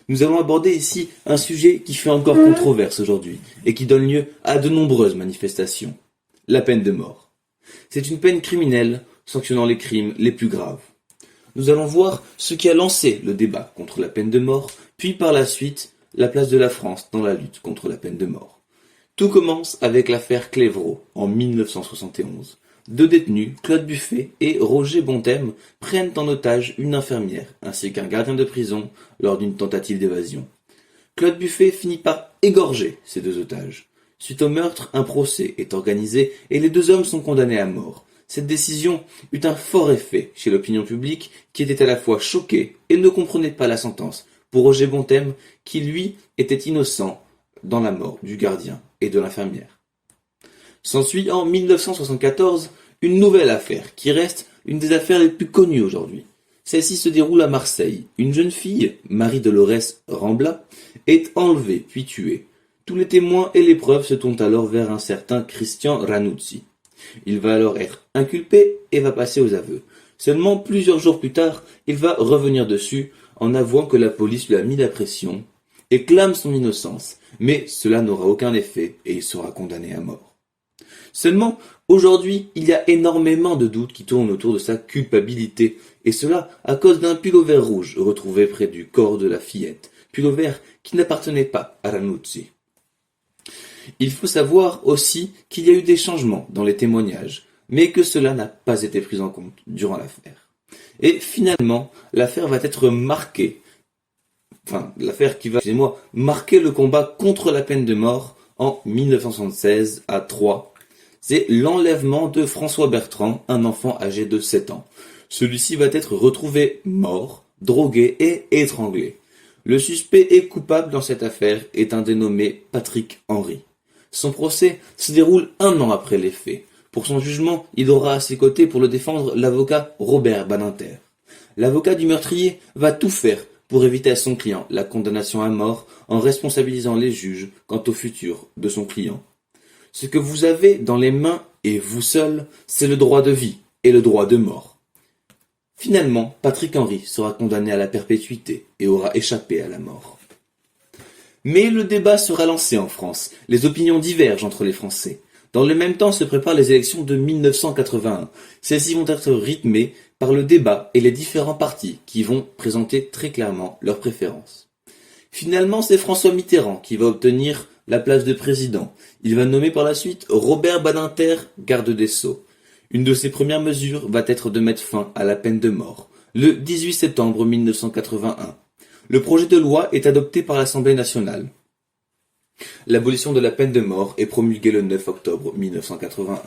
Nous allons aborder ici un sujet qui fait encore controverse aujourd'hui et qui donne lieu à de nombreuses manifestations. La peine de mort. C'est une peine criminelle sanctionnant les crimes les plus graves. Nous allons voir ce qui a lancé le débat contre la peine de mort, puis par la suite la place de la France dans la lutte contre la peine de mort. Tout commence avec l'affaire Clévreau en 1971. Deux détenus, Claude Buffet et Roger Bontemps, prennent en otage une infirmière ainsi qu'un gardien de prison lors d'une tentative d'évasion. Claude Buffet finit par égorger ces deux otages. Suite au meurtre, un procès est organisé et les deux hommes sont condamnés à mort. Cette décision eut un fort effet chez l'opinion publique qui était à la fois choquée et ne comprenait pas la sentence pour Roger Bontemps qui, lui, était innocent dans la mort du gardien et de l'infirmière. S'ensuit en 1974 une nouvelle affaire qui reste une des affaires les plus connues aujourd'hui. Celle-ci se déroule à Marseille. Une jeune fille, Marie-Dolores Rambla, est enlevée puis tuée. Tous les témoins et les preuves se tournent alors vers un certain Christian Ranuzzi. Il va alors être inculpé et va passer aux aveux. Seulement plusieurs jours plus tard, il va revenir dessus en avouant que la police lui a mis la pression et clame son innocence. Mais cela n'aura aucun effet et il sera condamné à mort. Seulement, aujourd'hui, il y a énormément de doutes qui tournent autour de sa culpabilité, et cela à cause d'un pull-over rouge retrouvé près du corps de la fillette, pull-over qui n'appartenait pas à Ranuzzi. Il faut savoir aussi qu'il y a eu des changements dans les témoignages, mais que cela n'a pas été pris en compte durant l'affaire. Et finalement, l'affaire va être marquée, l'affaire qui va, marquer le combat contre la peine de mort en 1976 à Troyes. C'est l'enlèvement de François Bertrand, un enfant âgé de 7 ans. Celui-ci va être retrouvé mort, drogué et étranglé. Le suspect et coupable dans cette affaire est un dénommé Patrick Henry. Son procès se déroule 1 an après les faits. Pour son jugement, il aura à ses côtés pour le défendre l'avocat Robert Badinter. L'avocat du meurtrier va tout faire pour éviter à son client la condamnation à mort en responsabilisant les juges quant au futur de son client. Ce que vous avez dans les mains, et vous seul, c'est le droit de vie et le droit de mort. Finalement, Patrick Henry sera condamné à la perpétuité et aura échappé à la mort. Mais le débat sera lancé en France. Les opinions divergent entre les Français. Dans le même temps se préparent les élections de 1981. Celles-ci vont être rythmées par le débat et les différents partis qui vont présenter très clairement leurs préférences. Finalement, c'est François Mitterrand qui va obtenir la place de président. Il va nommer par la suite Robert Badinter garde des Sceaux. Une de ses premières mesures va être de mettre fin à la peine de mort, le 18 septembre 1981. Le projet de loi est adopté par l'Assemblée nationale. L'abolition de la peine de mort est promulguée le 9 octobre 1981.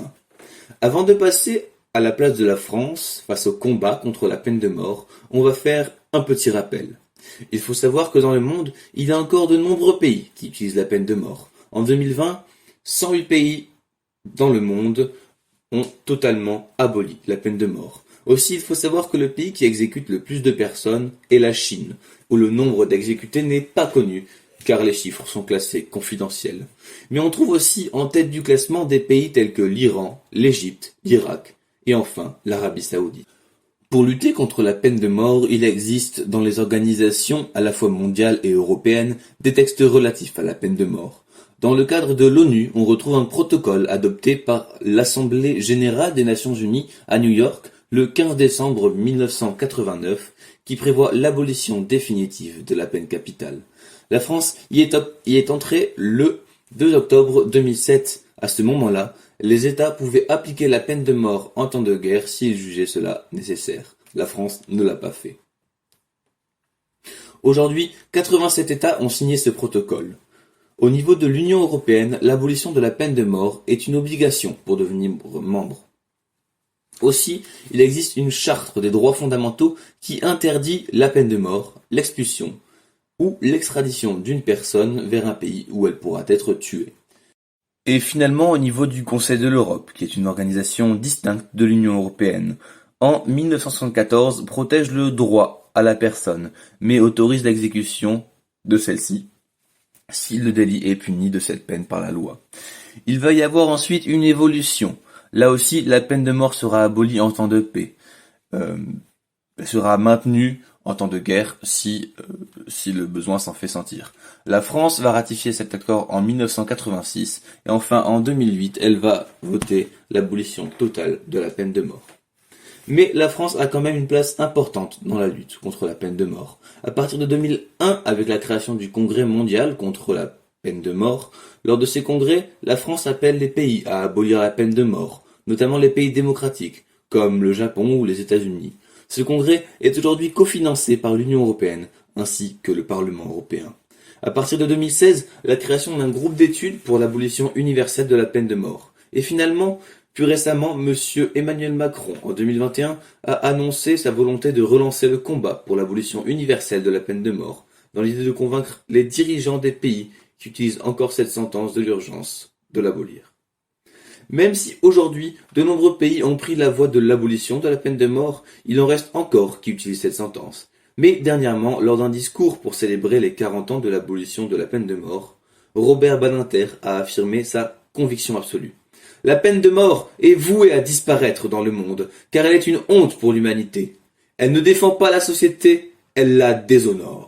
Avant de passer à la place de la France face au combat contre la peine de mort, on va faire un petit rappel. Il faut savoir que dans le monde, il y a encore de nombreux pays qui utilisent la peine de mort. En 2020, 108 pays dans le monde ont totalement aboli la peine de mort. Aussi, il faut savoir que le pays qui exécute le plus de personnes est la Chine, où le nombre d'exécutés n'est pas connu, car les chiffres sont classés confidentiels. Mais on trouve aussi en tête du classement des pays tels que l'Iran, l'Égypte, l'Irak et enfin l'Arabie Saoudite. Pour lutter contre la peine de mort, il existe dans les organisations à la fois mondiales et européennes des textes relatifs à la peine de mort. Dans le cadre de l'ONU, on retrouve un protocole adopté par l'Assemblée générale des Nations unies à New York le 15 décembre 1989 qui prévoit l'abolition définitive de la peine capitale. La France y est entrée le 2 octobre 2007. À ce moment-là, les États pouvaient appliquer la peine de mort en temps de guerre s'ils jugeaient cela nécessaire. La France ne l'a pas fait. Aujourd'hui, 87 États ont signé ce protocole. Au niveau de l'Union européenne, l'abolition de la peine de mort est une obligation pour devenir membre. Aussi, il existe une charte des droits fondamentaux qui interdit la peine de mort, l'expulsion ou l'extradition d'une personne vers un pays où elle pourra être tuée. Et finalement, au niveau du Conseil de l'Europe, qui est une organisation distincte de l'Union européenne, en 1974 protège le droit à la personne, mais autorise l'exécution de celle-ci si le délit est puni de cette peine par la loi. Il va y avoir ensuite une évolution. Là aussi, la peine de mort sera abolie en temps de paix. Elle sera maintenue en temps de guerre si le besoin s'en fait sentir. La France va ratifier cet accord en 1986 et enfin en 2008, elle va voter l'abolition totale de la peine de mort. Mais la France a quand même une place importante dans la lutte contre la peine de mort. À partir de 2001, avec la création du Congrès mondial contre la peine de mort, lors de ces congrès, la France appelle les pays à abolir la peine de mort, notamment les pays démocratiques, comme le Japon ou les États-Unis. Ce congrès est aujourd'hui cofinancé par l'Union européenne, ainsi que le Parlement européen. À partir de 2016, la création d'un groupe d'études pour l'abolition universelle de la peine de mort. Et finalement, plus récemment, Monsieur Emmanuel Macron, en 2021, a annoncé sa volonté de relancer le combat pour l'abolition universelle de la peine de mort, dans l'idée de convaincre les dirigeants des pays qui utilisent encore cette sentence de l'urgence de l'abolir. Même si aujourd'hui, de nombreux pays ont pris la voie de l'abolition de la peine de mort, il en reste encore qui utilisent cette sentence. Mais dernièrement, lors d'un discours pour célébrer les 40 ans de l'abolition de la peine de mort, Robert Badinter a affirmé sa conviction absolue. La peine de mort est vouée à disparaître dans le monde, car elle est une honte pour l'humanité. Elle ne défend pas la société, elle la déshonore.